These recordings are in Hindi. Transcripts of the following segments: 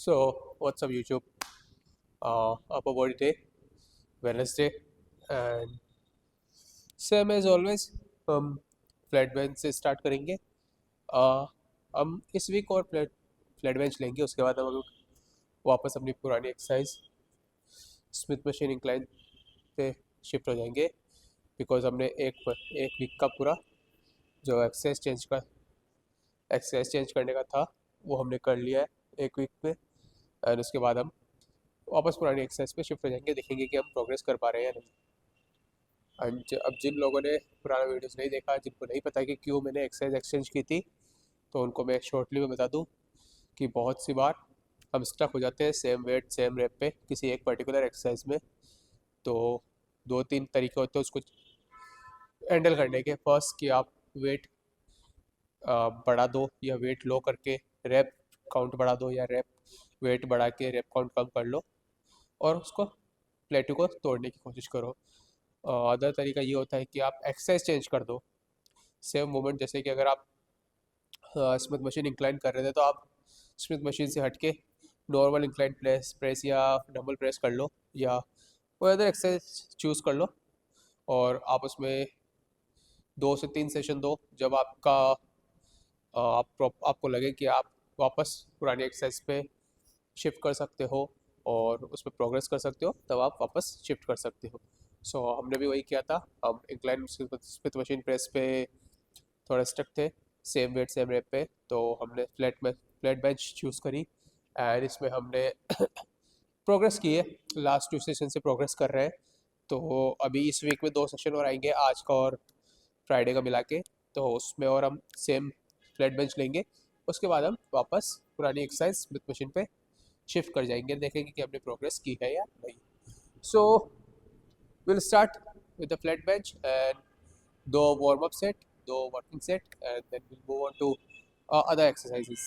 So, what's up, YouTube? Upper body day, Wednesday, and same as always, हम फ्लैट बेंच से स्टार्ट करेंगे. uh, हम इस वीक और फ्लैट बेंच लेंगे. उसके बाद हम वापस अपनी पुरानी एक्सरसाइज स्मिथ मशीन इंक्लाइन पे शिफ्ट हो जाएंगे. बिकॉज हमने एक वीक का पूरा जो एक्सरसाइज चेंज करने का था वो हमने कर लिया है एक वीक में. एंड उसके बाद हम वापस पुरानी एक्सरसाइज पे शिफ्ट हो जाएंगे. देखेंगे कि हम प्रोग्रेस कर पा रहे हैं या नहीं. अब जिन लोगों ने पुराना वीडियोस नहीं देखा, जिनको नहीं पता कि क्यों मैंने एक्सरसाइज एक्सचेंज की थी, तो उनको मैं शॉर्टली में बता दूं कि बहुत सी बार हम स्टक हो जाते हैं सेम वेट सेम रेप पे किसी एक पर्टिकुलर एक्सरसाइज में. तो दो तीन तरीके होते हैं उसको हैंडल करने के. फर्स्ट कि आप वेट बढ़ा दो या वेट लो करके रैप काउंट बढ़ा दो, या रैप वेट बढ़ा के रैप काउंट कम कर लो और उसको प्लेटो को तोड़ने की कोशिश करो. अदर तरीका ये होता है कि आप एक्सरसाइज चेंज कर दो. सेम मूवमेंट, जैसे कि अगर आप स्मिथ मशीन इंक्लाइन कर रहे थे तो आप स्मिथ मशीन से हट के नॉर्मल इंक्लाइन प्रेस या डंबल प्रेस कर लो, या कोई अदर एक्सरसाइज चूज़ कर लो और आप उसमें 2 से 3 सेशन दो. जब आपको लगे कि आप वापस पुरानी एक्सरसाइज पे शिफ्ट कर सकते हो और उस पर प्रोग्रेस कर सकते हो, तब आप वापस शिफ्ट कर सकते हो. सो हमने भी वही किया था. हम इंक्लाइन स्मिथ मशीन प्रेस पे थोड़ा स्टक थे सेम वेट सेम रेप पे, तो हमने फ्लैट बेंच चूज़ करी. एंड इसमें हमने प्रोग्रेस की है. लास्ट 2 सेशन से प्रोग्रेस कर रहे हैं. तो अभी इस वीक में 2 सेशन और आएंगे, आज का और फ्राइडे का मिला के. तो उसमें और हम सेम फ्लैट बेंच लेंगे. उसके बाद हम वापस पुरानी एक्सरसाइज स्मिथ मशीन पे शिफ्ट कर जाएंगे. देखेंगे कि हमने प्रोग्रेस की है या नहीं. सो we'll start with the flat bench and do a warm up set, do a working set, and then we'll move on to other exercises.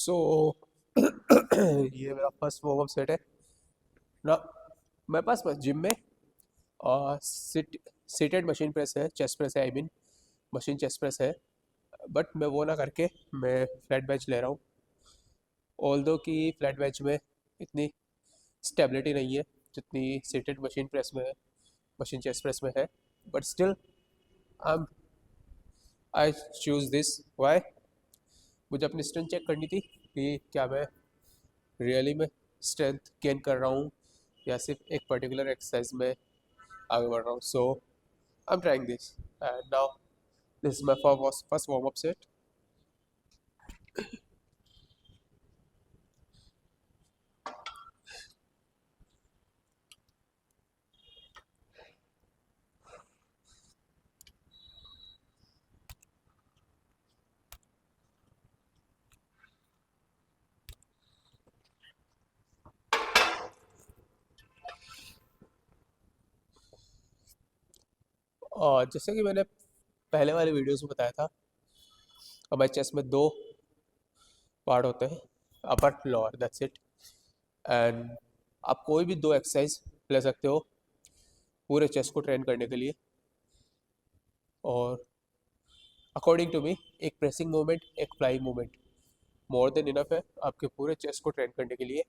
So ये मेरा फर्स्ट वार्म अप सेट है ना. मेरे पास जिम में सीटेड मशीन प्रेस है, चेस्ट प्रेस है, I mean machine chest press है. बट मैं वो ना करके मैं फ्लैट बेंच ले रहा हूँ. ऑल्दो कि फ्लैट बेंच में इतनी स्टेबिलिटी नहीं है जितनी सीटेड मशीन प्रेस में है, मशीन चेस्ट प्रेस में है. But still I choose this. Why? मुझे अपनी स्ट्रेंथ चेक करनी थी कि क्या मैं रियली में स्ट्रेंथ गेन कर रहा हूँ या सिर्फ एक पर्टिकुलर एक्सरसाइज में आगे बढ़ रहा हूँ. So I am trying this and now this is my first warm up set. और जैसे कि मैंने पहले वाले वीडियोस में बताया था, हमारे चेस्ट में 2 पार्ट होते हैं, upper lower, that's it. And आप कोई भी 2 एक्सरसाइज ले सकते हो पूरे चेस्ट को ट्रेन करने के लिए. और अकॉर्डिंग टू मी एक प्रेसिंग मूवमेंट एक flying movement more than enough है आपके पूरे चेस्ट को ट्रेन करने के लिए.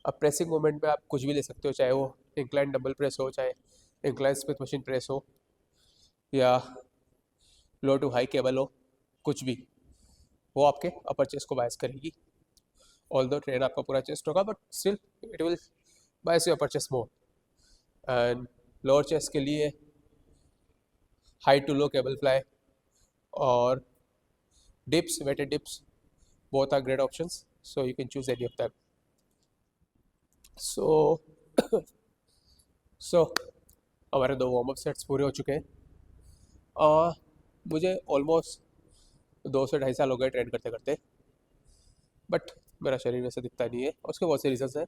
अब प्रेसिंग मूवमेंट में आप कुछ भी ले सकते हो, चाहे वो इंक्लाइन डंबल प्रेस हो, चाहे इंक्लाइन स्मिथ मशीन प्रेस हो, या लो टू हाई केबल हो, कुछ भी. वो आपके अपर चेस्ट को बायस करेगी. ऑल दो ट्रेन आपका पूरा चेस्ट होगा, but still it will bias your upper chest more. And lower chest के लिए high to low cable fly और dips, weighted dips, both are great options, so you can choose any of them. So so हमारे 2 वार्म अप सेट्स पूरे हो चुके हैं. मुझे ऑलमोस्ट 2 से 2.5 साल हो गए ट्रेन करते करते, बट मेरा शरीर वैसे दिखता नहीं है. उसके बहुत से रीजंस हैं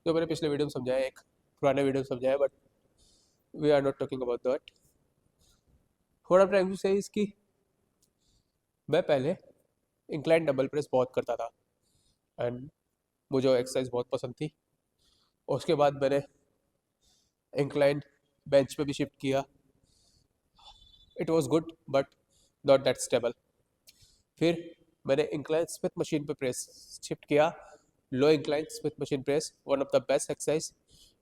जो मैंने पिछले वीडियो में समझाया, एक पुराने वीडियो में समझाया. But we are not talking about that. What I am trying to say is कि मैं पहले इंक्लाइन डबल प्रेस बहुत करता था एंड मुझे एक्सरसाइज बहुत पसंद थी. उसके बाद मैंने इंक्लाइन बेंच पे भी शिफ्ट किया. It was good but not that stable. फिर मैंने इंक्लाइन स्मिथ मशीन पे प्रेस शिफ्ट किया. Low incline Smith machine press one of the best exercise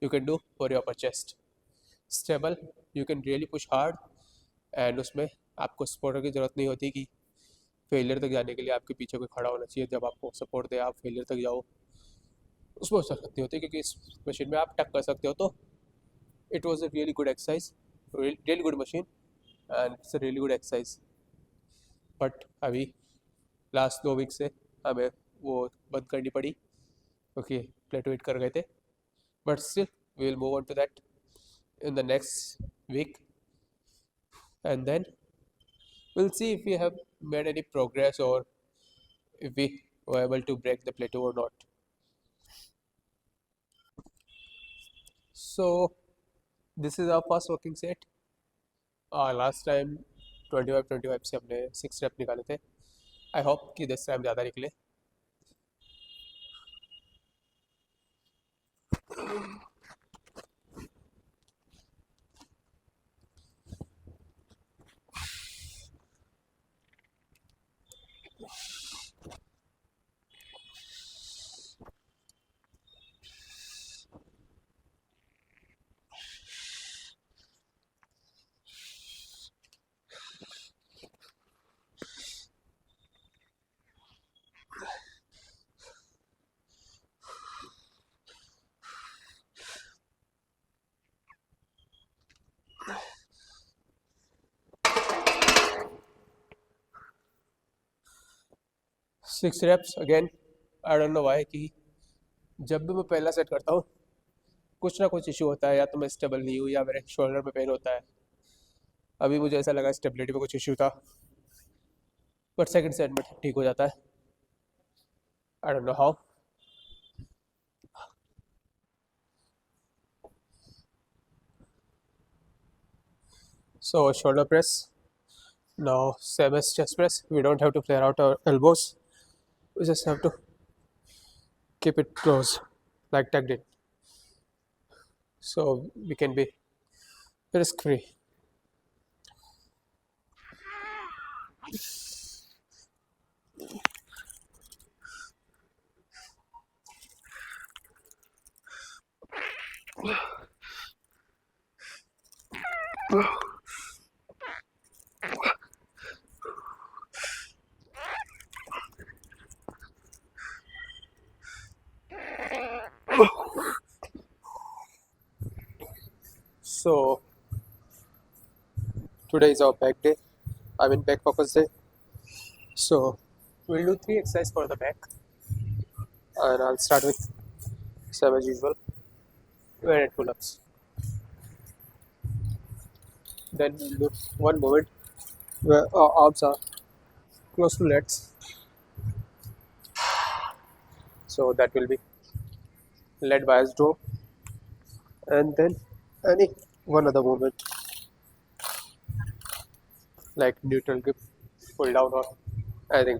you can do for your upper chest. Stable, you can really push hard and उसमें आपको सपोर्टर की ज़रूरत नहीं होती कि फेलियर तक जाने के लिए आपके पीछे कोई खड़ा होना चाहिए. जब आपको सपोर्ट दे आप फेलियर तक जाओ, उसमें जरूरत नहीं होती क्योंकि इस मशीन में आप टक कर सकते हो. तो it was a really good exercise, really good machine and it's a really good exercise. But अभी लास्ट 2 वीक से हमें वो बंद करनी पड़ी क्योंकि प्लेटो हिट कर गए थे. But still we will move on to that in the next week, and then we'll see if we have made any progress or if we were able to break the plateau or not. So this is our first working set. Last time 25 से हमने 6 रेप निकाले थे. आई होप कि दिस टाइम ज़्यादा निकले. Six reps again. I don't know why कि जब भी मैं पहला सेट करता हूँ कुछ ना कुछ इशू होता है. या तो मैं स्टेबल नहीं हूँ या मेरे शोल्डर में पेन होता है. अभी मुझे ऐसा लगा स्टेबिलिटी में कुछ इशू था बट सेकंड सेट में ठीक हो जाता है. आई don't know how. So shoulder press. Now same as chest press. We don't have to flare out our elbows. We just have to keep it close, like tucked in. So we can be risk free. So today is our back day. I mean back focus day. So we'll do 3 exercises for the back, and I'll start with same as usual, 200 pull-ups. Then we'll do one movement where our arms are close to legs. So that will be leg bias draw, and then any one other movement like neutral grip, pull down, or anything.